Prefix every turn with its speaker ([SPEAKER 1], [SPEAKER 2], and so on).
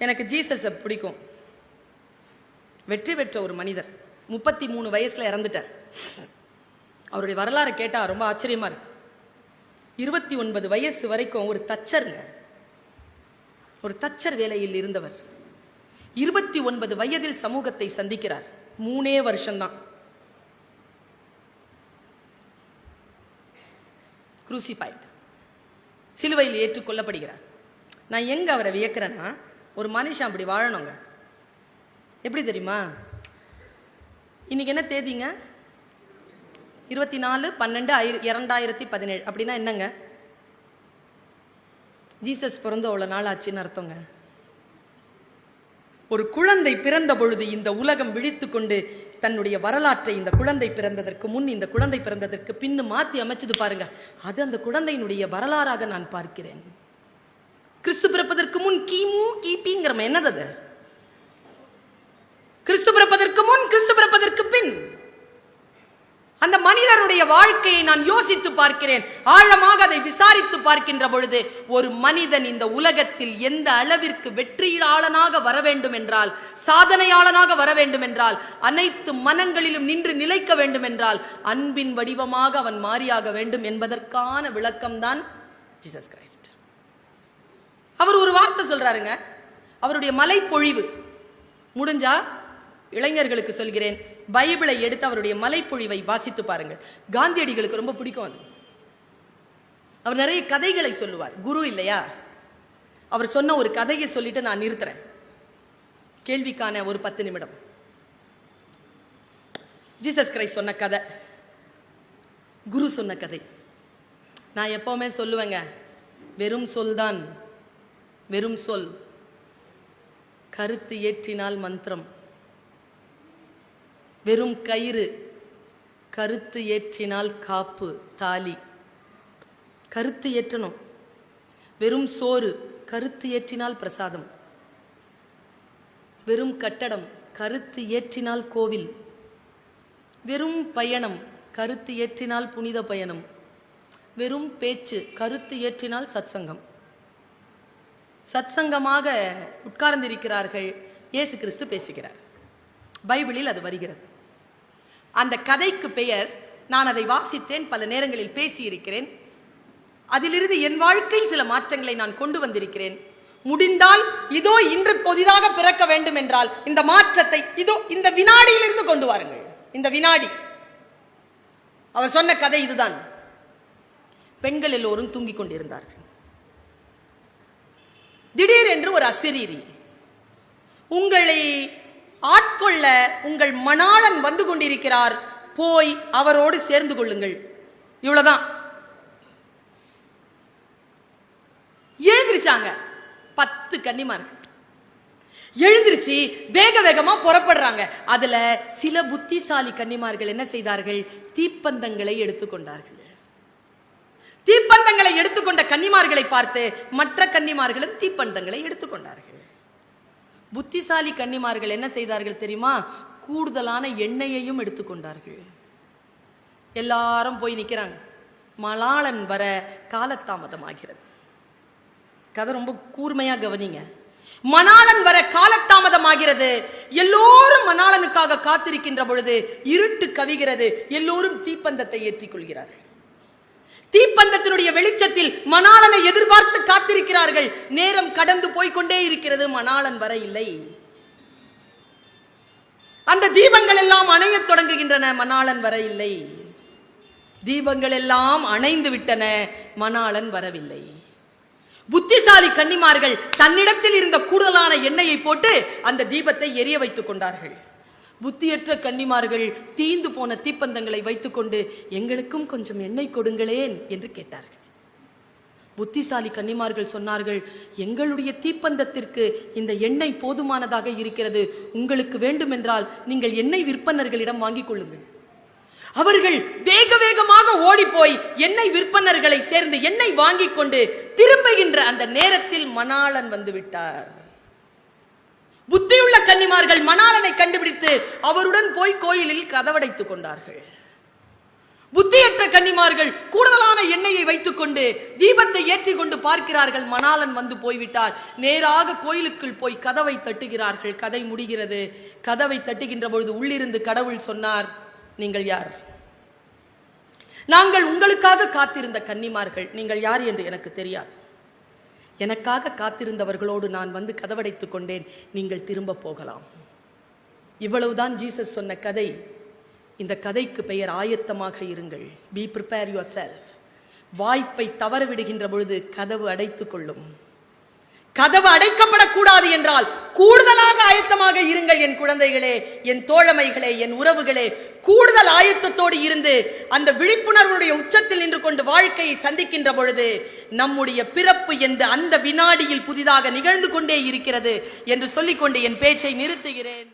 [SPEAKER 1] எனக்கு ஜீசஸை பிடிக்கும். வெற்றி பெற்ற ஒரு மனிதர், 33 வயசுல இறந்துட்டார். அவருடைய வரலாறு கேட்டா ரொம்ப ஆச்சரியமா இருக்கு. 29 வயசு வரைக்கும் ஒரு தச்சருங்க, ஒரு தச்சர் வேலையில் இருந்தவர். 29 வயதில் சமூகத்தை சந்திக்கிறார். 3 வருஷம்தான். குரூசிஃபைட், சிலுவையில் ஏற்றுக்கொள்ளப்படுகிறார். நான் எங்க அவரை வியக்கிறேன்னா, ஒரு மனுஷன் அப்படி வாழணுங்க. எப்படி தெரியுமா? இன்னைக்கு என்ன தேதிங்க? 24/12/2017. அப்படின்னா என்னங்க? ஜீசஸ் பிறந்த அவ்வளவு நாள் ஆச்சுன்னு அர்த்தங்க. ஒரு குழந்தை பிறந்த பொழுது இந்த உலகம் விழித்து கொண்டு தன்னுடைய வரலாற்றை இந்த குழந்தை பிறந்ததற்கு முன், இந்த குழந்தை பிறந்ததற்கு பின்னு மாத்தி அமைச்சது பாருங்க. அது அந்த குழந்தையினுடைய வரலாறாக நான் பார்க்கிறேன். கிறிஸ்து பிறப்பதற்கு முன் கிமு கிபிங்கிற என்னது? கிறிஸ்து பிறப்பதற்கு முன், கிறிஸ்து பிறப்பதற்கு பின். அந்த மனிதனுடைய வாழ்க்கையை நான் யோசித்து பார்க்கிறேன், ஆழமாக அதை விசாரித்து பார்க்கின்ற பொழுது, ஒரு மனிதன் இந்த உலகத்தில் எந்த அளவிற்கு வெற்றியாளனாக வர வேண்டும் என்றால், சாதனையாளனாக வர வேண்டும் என்றால், அனைத்து மனங்களிலும் நின்று நிலைக்க வேண்டும் என்றால், அன்பின் வடிவமாக அவன் மாறியாக வேண்டும் என்பதற்கான விளக்கம்தான் ஜீசஸ் கிரைஸ்ட். அவர் ஒரு வார்த்தை சொல்றாருங்க, அவருடைய மலை பொழிவு. முடிஞ்சா இளைஞர்களுக்கு சொல்கிறேன், பைபிளை எடுத்து அவருடைய மலைப்பொழிவை வாசித்து பாருங்கள். காந்தியடிகளுக்கு ரொம்ப பிடிக்கும் அது. அவர் நிறைய கதைகளை சொல்லுவார். குரு இல்லையா? அவர் சொன்ன ஒரு கதையை சொல்லிட்டு நான் நிறுத்துறேன். கேள்விக்கான ஒரு 10 நிமிடம். ஜீசஸ் கிரைஸ்ட் சொன்ன கதை, குரு சொன்ன கதை. நான் எப்பவுமே சொல்லுவேங்க, வெறும் சொல் தான், வெறும் சொல். கருத்து ஏற்றினால் மந்திரம். வெறும் கயிறு, கருத்து ஏற்றினால் காப்பு, தாலி. கருத்து ஏற்றணும். வெறும் சோறு, கருத்து ஏற்றினால் பிரசாதம். வெறும் கட்டடம், கருத்து ஏற்றினால் கோவில். வெறும் பயணம், கருத்து ஏற்றினால் புனித பயணம். வெறும் பேச்சு, கருத்து ஏற்றினால் சத்சங்கம். சத்சங்கமாக உட்கார்ந்திருக்கிறார்கள், இயேசு கிறிஸ்து பேசுகிறார். பைபிளில் அது வருகிறது. அந்த கதைக்கு பெயர், நான் அதை வாசித்தேன், பல நேரங்களில் பேசியிருக்கிறேன். அதிலிருந்து என் வாழ்க்கையில் சில மாற்றங்களை நான் கொண்டு வந்திருக்கிறேன். முடிந்தால் இதோ இன்று புதிதாக பிறக்க வேண்டும் என்றால் இந்த மாற்றத்தை இதோ இந்த வினாடியிலிருந்து கொண்டு வாருங்கள். இந்த வினாடி. அவர் சொன்ன கதை இதுதான். பெண்கள் எல்லோரும் தூங்கிக் கொண்டிருந்தார்கள். திடீரென்று ஒரு அசிரீரி, உங்களை ஆட்கொள்ள உங்கள் மணாளன் வந்து கொண்டிருக்கிறார், போய் அவரோடு சேர்ந்து கொள்ளுங்கள். இவ்வளவுதான். எழுந்திருச்சாங்க 10 கன்னிமார்கள். எழுந்திருச்சு வேக வேகமா புறப்படுறாங்க. அதுல சில புத்திசாலி கன்னிமார்கள் என்ன செய்தார்கள்? தீப்பந்தங்களை எடுத்துக்கொண்டார்கள். தீப்பந்தங்களை எடுத்துக்கொண்ட கன்னிமார்களை பார்த்து மற்ற கன்னிமார்களும் தீப்பந்தங்களை எடுத்துக்கொண்டார்கள். புத்திசாலி கன்னிமார்கள் என்ன செய்தார்கள் தெரியுமா? கூடுதலான எண்ணெயையும் எடுத்துக்கொண்டார்கள். எல்லாரும் போய் நிக்கிறாங்க. மணாளன் வர காலதாமதமாகிறது. கதை ரொம்ப கூர்மையா கவனிங்க. மணாளன் வர காலதாமதமாகிறது. எல்லோரும் மணாளனுக்காக காத்திருக்கின்ற பொழுது இருட்டு கவிகிறது. எல்லோரும் தீப்பந்தத்தை ஏற்றிக் கொள்கிறார்கள். தீப்பந்தத்தினுடைய வெளிச்சத்தில் மணாளனை எதிர்பார்த்து காத்திருக்கிறார்கள். நேரம் கடந்து போய்கொண்டே இருக்கிறது, மணாளன் வர இல்லை. அந்த தீபங்கள் எல்லாம் அணையத் தொடங்குகின்றன, மணாளன் வர இல்லை. தீபங்கள் எல்லாம் அணைந்து விட்டன, மணாளன் வரவில்லை. புத்திசாலி கன்னிமார்கள் தன்னிடத்தில் இருந்த கூடுதலான எண்ணெயை போட்டு அந்த தீபத்தை எரிய வைத்துக் கொண்டார்கள். புத்தியற்ற கன்னிமார்கள் தீந்து போன தீப்பந்தங்களை வைத்துக்கொண்டு எங்களுக்கும் கொஞ்சம் எண்ணெய் கொடுங்களேன் என்று கேட்டார்கள். புத்திசாலி கன்னிமார்கள் சொன்னார்கள், எங்களுடைய தீப்பந்தத்திற்கு இந்த எண்ணெய் போதுமானதாக இருக்கிறது. உங்களுக்கு வேண்டுமென்றால் நீங்கள் எண்ணெய் விற்பனர்களிடம் வாங்கிக் கொள்ளுங்கள். அவர்கள் வேக வேகமாக ஓடி போய் எண்ணெய் விற்பனர்களை சேர்ந்து எண்ணெய் வாங்கிக் கொண்டு திரும்புகின்ற அந்த நேரத்தில் மணாளன் வந்து விட்டார். புத்தியுள்ள கன்னிமார்கள் மணாளனை கண்டுபிடித்து அவருடன் போய் கோயிலில் கதவடைத்துக் கொண்டார்கள். புத்தியற்ற கன்னிமார்கள் கூடுதலான எண்ணெயை வைத்துக் கொண்டு தீபத்தை ஏற்றி கொண்டு பார்க்கிறார்கள். மணாளன் வந்து போய்விட்டார். நேராக கோயிலுக்குள் போய் கதவை தட்டுகிறார்கள். கதை முடிகிறது. கதவை தட்டுகின்ற பொழுது உள்ளிருந்து கடவுள் சொன்னார், நீங்கள் யார்? நாங்கள் உங்களுக்காக காத்திருந்த கன்னிமார்கள். நீங்கள் யார் என்று எனக்கு தெரியாது. எனக்காக காத்திருந்தவர்களோடு நான் வந்து கதவடைத்துக் கொண்டேன். நீங்கள் திரும்ப போகலாம். இவ்வளவுதான் ஜீசஸ் சொன்ன கதை. இந்த கதைக்கு பெயர் ஆயத்தமாக இருங்கள். B prepare your self. வாய்ப்பை தவற விடுகின்ற பொழுது கதவு அடைத்துக் கொள்ளும். கதவு அடைக்கப்படக்கூடாது என்றால் கூடுதலாக ஆயத்தமாக இருங்கள். என் குழந்தைகளே, என் தோழமைகளே, என் உறவுகளே, கூடுதல் ஆயத்தத்தோடு இருந்து அந்த விழிப்புணர்வுடைய உச்சத்தில் நின்று கொண்டு வாழ்க்கையை சந்திக்கின்ற பொழுது நம்முடைய பிறப்பு என்று அந்த வினாடியில் புதிதாக நிகழ்ந்து கொண்டே இருக்கிறது என்று சொல்லிக்கொண்டு என் பேச்சை நிறுத்துகிறேன்.